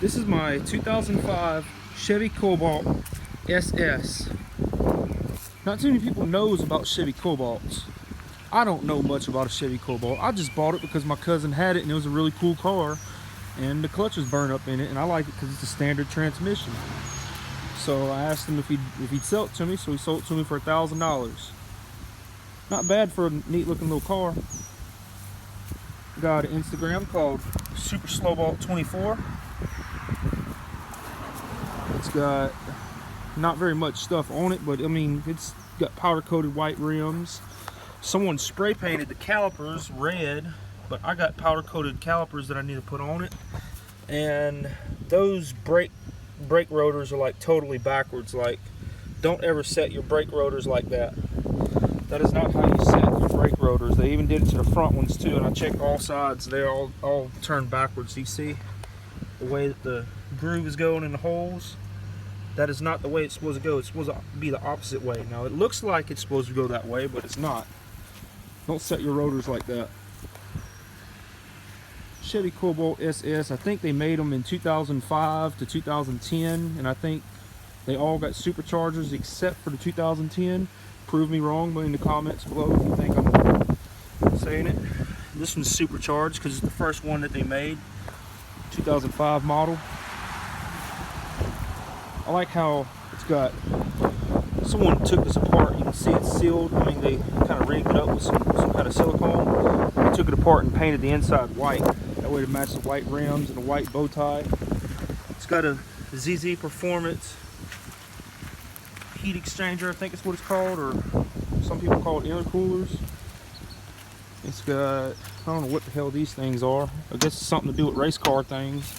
This is my 2005 Chevy Cobalt SS. Not too many people knows about Chevy Cobalts. I don't know much about a Chevy Cobalt. I just bought it because my cousin had it and it was a really cool car. And the clutch was burned up in it, and I like it because it's a standard transmission. So I asked him if he'd sell it to me, so he sold it to me for $1,000. Not bad for a neat looking little car. Got an Instagram called Super Slowbalt 24. It's got not very much stuff on it, but I mean, it's got powder coated white rims. Someone spray painted the calipers red, but I got powder coated calipers that I need to put on it. And those brake rotors are like totally backwards. Like, don't ever set your brake rotors like that. That is not how you set your brake rotors. They even did it to the front ones too, and I checked all sides. They're all turned backwards. You see the way that the groove is going in the holes? That is not the way it's supposed to go. It's supposed to be the opposite way. Now it looks like it's supposed to go that way, but it's not. Don't set your rotors like that. Chevy Cobalt SS, I think they made them in 2005 to 2010, and I think they all got superchargers except for the 2010. Prove me wrong in the comments below if you think I'm saying it. This one's supercharged because it's the first one that they made, 2005 model. I like how it's got, someone took this apart, you can see it's sealed. I mean, they kind of rigged it up with some kind of silicone. They took it apart and painted the inside white. That way to match the white rims and the white bow tie. It's got a ZZ Performance heat exchanger, I think it's what it's called, or some people call it intercoolers. It's got, I don't know what the hell these things are. I guess it's something to do with race car things.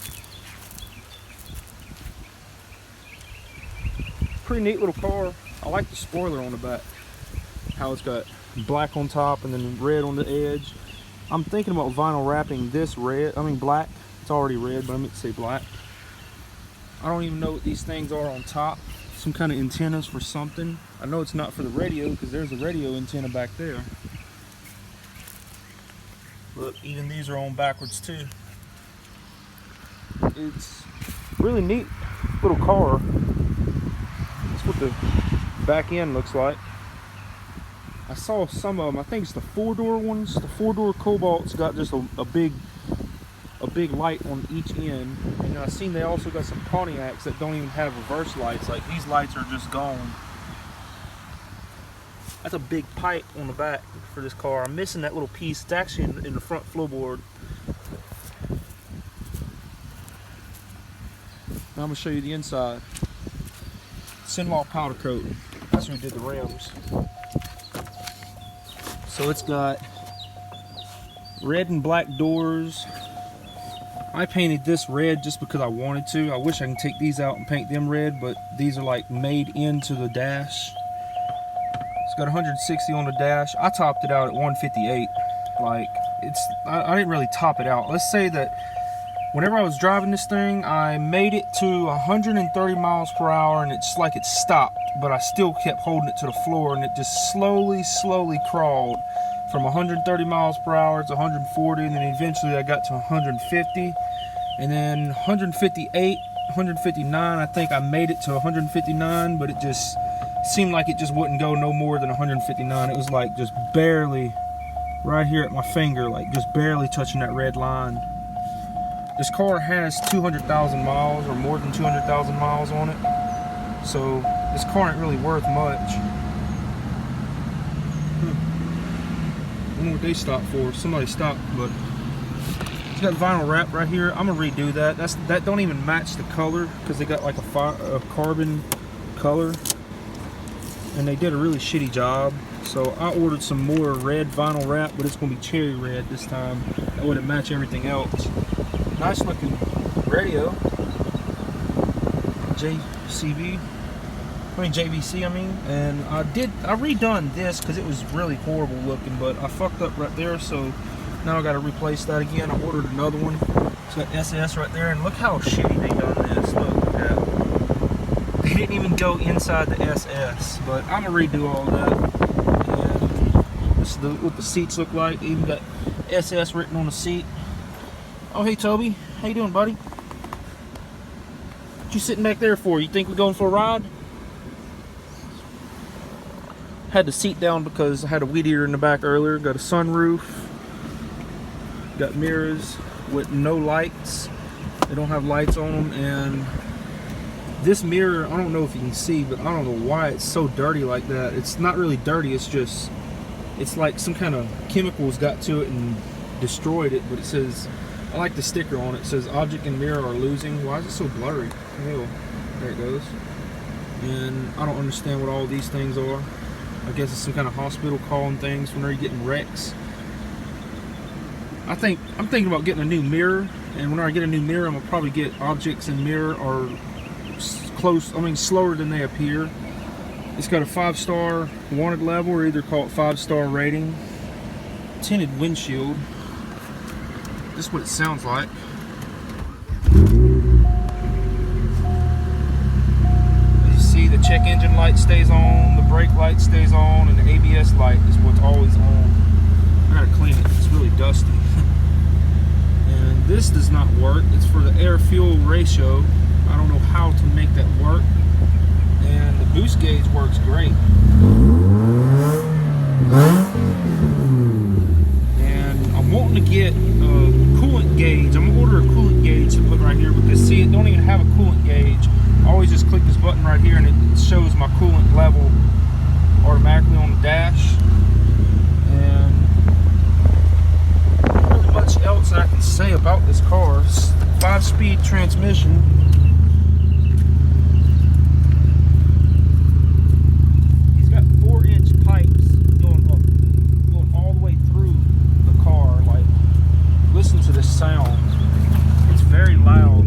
Pretty neat little car. I like the spoiler on the back. How it's got black on top and then red on the edge. I'm thinking about vinyl wrapping this black. It's already red, but I meant to say black. I don't even know what these things are on top. Some kind of antennas for something. I know it's not for the radio because there's a radio antenna back there. Look, even these are on backwards too. It's really neat little car. That's what the back end looks like. I saw some of them. I think it's the 4-door ones. The 4-door Cobalt's got just a big light on each end. And I've seen they also got some Pontiacs that don't even have reverse lights. Like, these lights are just gone. That's a big pipe on the back for this car. I'm missing that little piece. It's actually in the front floorboard. Now I'm going to show you the inside. Cinlaw powder coat. That's who did the rims. So it's got red and black doors. I painted this red just because I wanted to. I wish I can take these out and paint them red, but these are like made into the dash. It's got 160 on the dash. I topped it out at 158. Like, I didn't really top it out. Let's say that whenever I was driving this thing, I made it to 130 miles per hour and it's like it stopped, but I still kept holding it to the floor and it just slowly crawled from 130 miles per hour to 140, and then eventually I got to 150, and then 158, 159, I think I made it to 159, but it just seemed like it just wouldn't go no more than 159. It was like just barely right here at my finger, like just barely touching that red line. This car has 200,000 miles or more than 200,000 miles on it, so this car ain't really worth much. I don't know what they stopped for. Somebody stopped, but it's got vinyl wrap right here. I'm gonna redo that. That don't even match the color because they got like a carbon color, and they did a really shitty job. So I ordered some more red vinyl wrap, but it's gonna be cherry red this time. That wouldn't match everything else. Nice looking radio. JVC, I mean, and I redone this because it was really horrible looking, but I fucked up right there, so now I got to replace that again. I ordered another one. It's got SS right there, and look how shitty they done this. Look at that. They didn't even go inside the SS, but I'm gonna redo all that. And this is what the seats look like. They even got SS written on the seat. Oh, hey Toby, how you doing, buddy? you sitting back there for? You think we're going for a ride? Had the seat down because I had a weed eater in the back earlier. Got a sunroof. Got mirrors with no lights. They don't have lights on them. And this mirror, I don't know if you can see, but I don't know why it's so dirty like that. It's not really dirty. It's just, it's like some kind of chemicals got to it and destroyed it. But it says, I like the sticker on it. It says object and mirror are losing. Why is it so blurry? Ew. There it goes. And I don't understand what all these things are. I guess it's some kind of hospital calling things when they're getting wrecks. I'm thinking about getting a new mirror, and when I get a new mirror, I'm gonna probably get objects and mirror are slower than they appear. It's got a 5-star wanted level, or either call it 5-star rating. Tinted windshield. This is what it sounds like. You see the check engine light stays on, the brake light stays on, and the ABS light is what's always on. I gotta clean it, it's really dusty. And this does not work. It's for the air-fuel ratio. I don't know how to make that work. And the boost gauge works great. And I'm wanting to get a coolant gauge. I'm gonna order a coolant gauge to put right here, because see, it don't even have a coolant gauge. I always just click this button right here and it shows my coolant level automatically on the dash. And not really much else I can say about this car. It's 5-speed transmission. He's got 4-inch pipes going all the way through the car. Like, listen to this sound. It's very loud.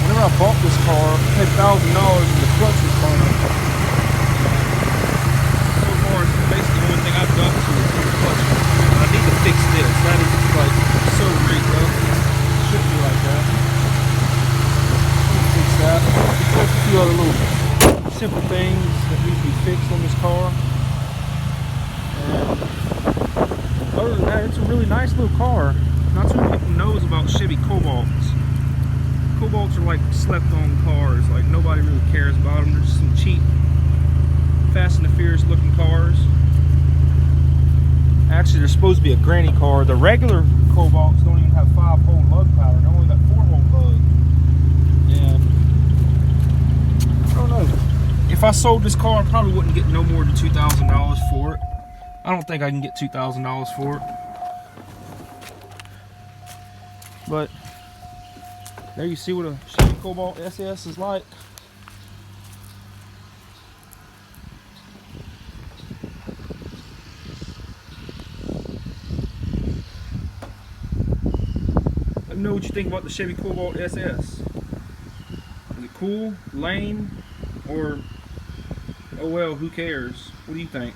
Whenever I bought this car, I paid $1,000 and the clutch was burning. So far, it's basically the only thing I've done to it is the clutch. I need to fix this. That is like so rigged up. It shouldn't be like that. I'm gonna fix that. There's a few other little simple things that need to be fixed on this car. And other than that, it's a really nice little car. Not too many people knows about Chevy Cobalts. Cobalts are like slept-on cars. Like, nobody really cares about them. They're just some cheap, Fast and the Furious looking cars. Actually, they're supposed to be a granny car. The regular Cobalts don't even have 5-hole lug pattern. They only got 4-hole lug. And I don't know. If I sold this car, I probably wouldn't get no more than $2,000 for it. I don't think I can get $2,000 for it. But there you see what a Chevy Cobalt SS is like. Let me know what you think about the Chevy Cobalt SS. Is it cool, lame, or oh well, who cares? What do you think?